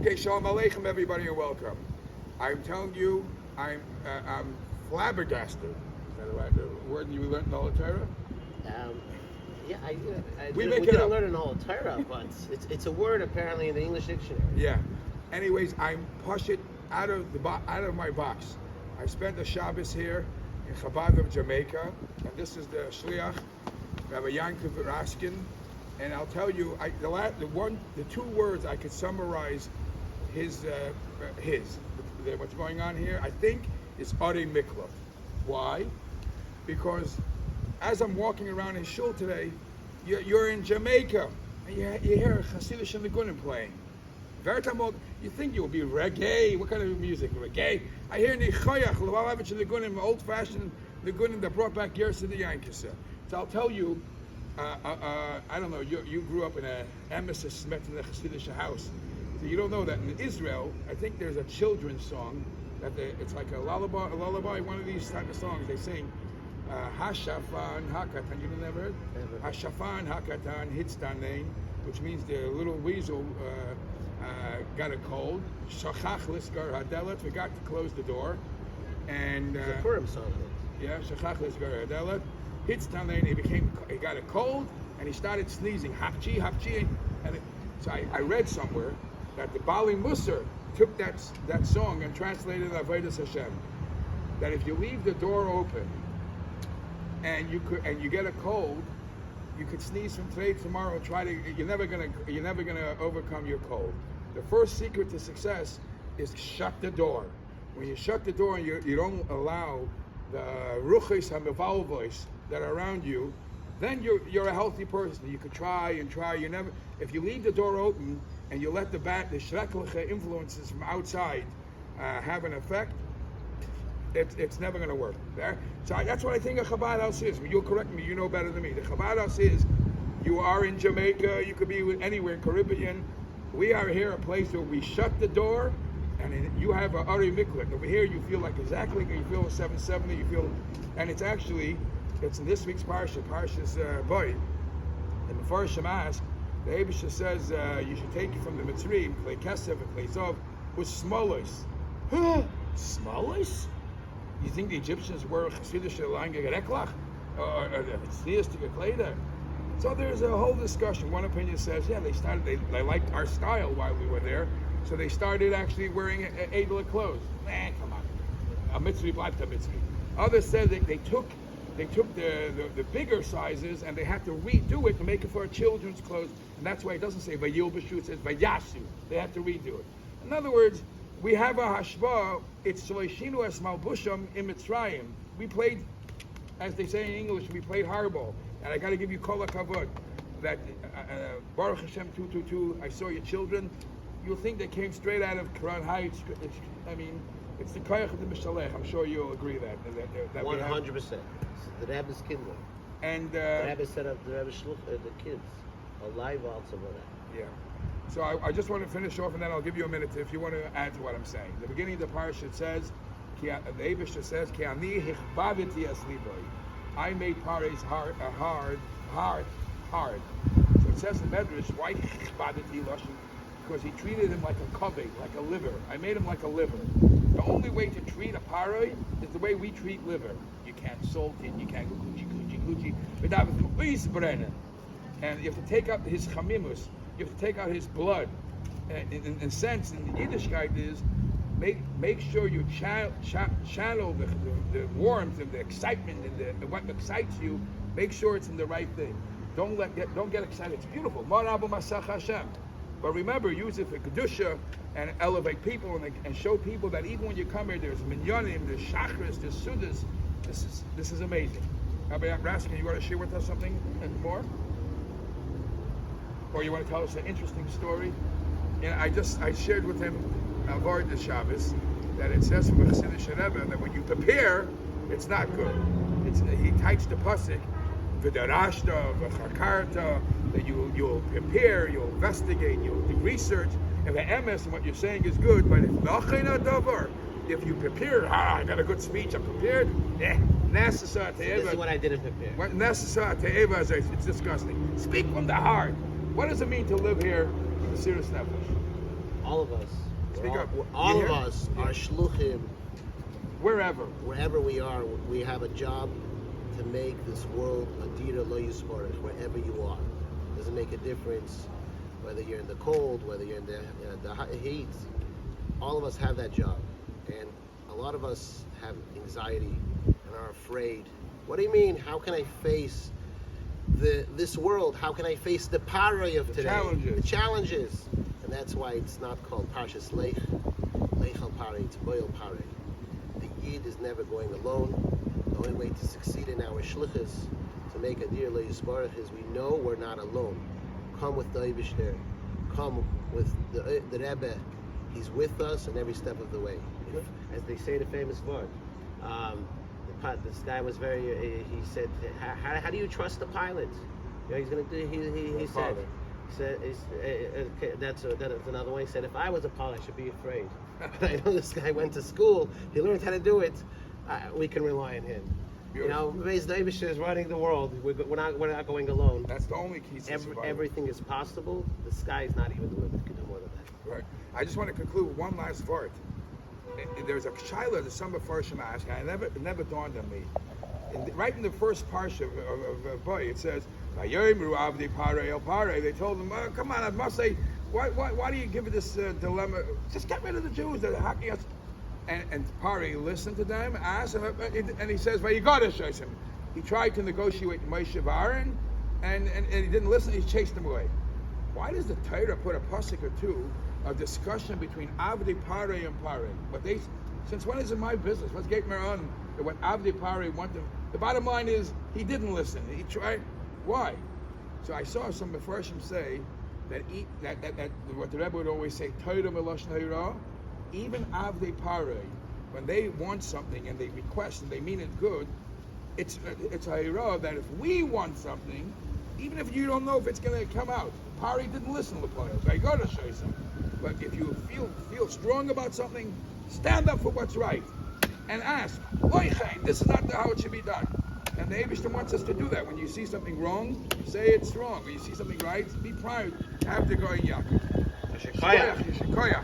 Okay, Shalom Aleichem, everybody, and welcome. I'm telling you, I'm flabbergasted. Is that the word you learned in the Holy Torah? Yeah, We we make it didn't up. learn in the whole Torah, but it's a word apparently in the English dictionary. Yeah. Anyways, I'm push it out of my box. I spent the Shabbos here in Chabad of Jamaica, and this is the Shliach, Rabbi Yankov Raskin, and I'll tell you, the two words I could summarize what's going on here, I think, is Arei Mikla. Why? Because as I'm walking around his shul today, you're in Jamaica, and you hear Hasidic Nigunim playing. You think you'll be reggae? What kind of music? Reggae? I hear Nichoyach, Lavalavich Nigunim, old-fashioned Nigunim that brought back Gersa the Yankisa. So I'll tell you, I don't know, you grew up in a emesis met in the Hasidic house. So you don't know that in Israel, I think there's a children's song that it's like a lullaby, one of these type of songs they sing. Hashafan Hakatan, you never heard? Never. Hashafan Hakatan Hitzdanein, which means the little weasel got a cold. Shachach Liskar Hadelet, forgot to close the door. And It's a Purim song. yeah, Shachach Liskar Hadelet. Hitzdanein, he got a cold and he started sneezing. Hapchi, hapchi. And so I read somewhere that the Bali Musar took that song and translated Avodas Hashem. That if you leave the door open and you get a cold, you could sneeze from today to tomorrow. You're never gonna overcome your cold. The first secret to success is shut the door. When you shut the door and you don't allow the ruchis hamivalvos that are around you, then you're a healthy person. You could try and try. If you leave the door open and you let the shrekliche influences from outside have an effect, it's never going to work. So that's what I think a Chabad house is. You'll correct me, you know better than me. The Chabad house is, you are in Jamaica, you could be anywhere in Caribbean. We are here, a place where we shut the door, and you have a Arei Mikla. Over here, you feel like exactly, you feel a 770, and it's in this week's Parshas Boy. And the Farshim ask, the Abisha says, you should take it from the Mitzrayim, Klei Kesef and Klei Zov, with smolos. Huh? Smolos? You think the Egyptians were Chassidish Gereklach? Or Tznius to Gekleda? So there's a whole discussion. One opinion says, yeah, they liked our style while we were there, so they started actually wearing edel clothes. Come on. A Mitzri bleibt a Mitzri. Others said that they took the bigger sizes and they had to redo it to make it for children's clothes, and that's why it doesn't say Vayilbashu, it says Vayasu. They had to redo it. In other words, we have a hashva. It's Shloishinu es Malbusham in Mitzrayim. We played, as they say in English, we played hardball. And I got to give you kol hakavod that Baruch Hashem 222. I saw your children. You'll think they came straight out of Quran Heights. It's the koyach of the Mishalech. I'm sure you'll agree that 100%. The Rebbe's kindle. And the Rebbe set up the Rebbe's shluch, the kids, a live also for that. Yeah. So I just want to finish off, and then I'll give you a minute if you want to add to what I'm saying. The beginning of the parsha it says, the Eibusha says, "Ki ani hichbaditi es liboy." I made Pare's heart hard. So it says in Medrash, why hichbaditi lashon? Because he treated him like a kovei, like a liver. I made him like a liver. The only way to treat a Pare is the way we treat liver. You can't salt it, you can't go gucci. But that was please brennen. And you have to take out his chamimus. You have to take out his blood. In a sense, in the Yiddishkeit is, make sure you channel the warmth and the excitement and what excites you. Make sure it's in the right thing. Don't get excited. It's beautiful. Marabu Masach Hashem. But remember, use it for kedusha and elevate people and show people that even when you come here, there's minyanim, there's chakras, there's sudas. This is amazing. Rabbi Raskin, you want to share with us something more? Or you want to tell us an interesting story? I shared with him avoid the Shabbos that it says from the Chassidish Rebbe that when you prepare, it's not good. He types the pasuk v'darashta v'chakarta that you'll prepare, you'll investigate, you'll do research, and the emes and what you're saying is good. But if you prepare, I got a good speech, I'm prepared. This is what I didn't prepare. It's disgusting. Speak from the heart. What does it mean to live here in the serious nefesh? All of us. Speak up. All You of hear? us Yeah. are shluchim. Wherever. Wherever we are, we have a job to make this world a dira lo yisparach, wherever you are. Doesn't make a difference whether you're in the cold, whether you're in the heat. All of us have that job. And a lot of us have anxiety and are afraid. What do you mean? How can I face this world? How can I face the paroi of today? Challenges. The challenges. And that's why it's not called Parshas Lech. Lech al Parei, it's Boil Parei. The Yid is never going alone. The only way to succeed in our shlichus, to make a dir le'yisbarach, is we know we're not alone. Come with the Eibishter. Come with the Rebbe. He's with us in every step of the way. As they say, the famous word. This guy was very. He said, "How do you trust the pilot?" You know, he's gonna do. He said. That's another one. He said, if I was a pilot, I should be afraid. But I know this guy went to school. He learned how to do it. We can rely on him. You know, Beis Davish is running the world. We're not going alone. That's the only key to survival. Everything is possible. The sky is not even the limit. Could do more than that. Right. I just want to conclude with one last word. There's a shaila that some Mepharshim asked, and it never dawned on me. Right in the first parsha of Boy, it says, "Vayomeru avdei parei el parei." They told him, "Come on, I must say, why do you give it this dilemma? Just get rid of the Jews that are hacking us." And Parei listened to them, asked, and he says, "Vayigadosh him." He tried to negotiate with Moshe and Aaron, and he didn't listen. He chased them away. Why does the Torah put a pasuk or two of discussion between Avdei Parei and Parei? But since when is it my business? Let's get me on what Avdei Parei wanted. The bottom line is he didn't listen. He tried. Why? So I saw some Mepharshim say that what the Rebbe would always say, Torah melashon hara, even Avdei Parei, when they want something and they request and they mean it good, it's a hara that if we want something, even if you don't know if it's going to come out, Parei didn't listen to the I got to show you something. But if you feel strong about something, stand up for what's right and ask, this is not how it should be done. And the Eibishter wants us to do that. When you see something wrong, say it's wrong. When you see something right, be proud. Have the Goy Yaakov. Yeshikoyach.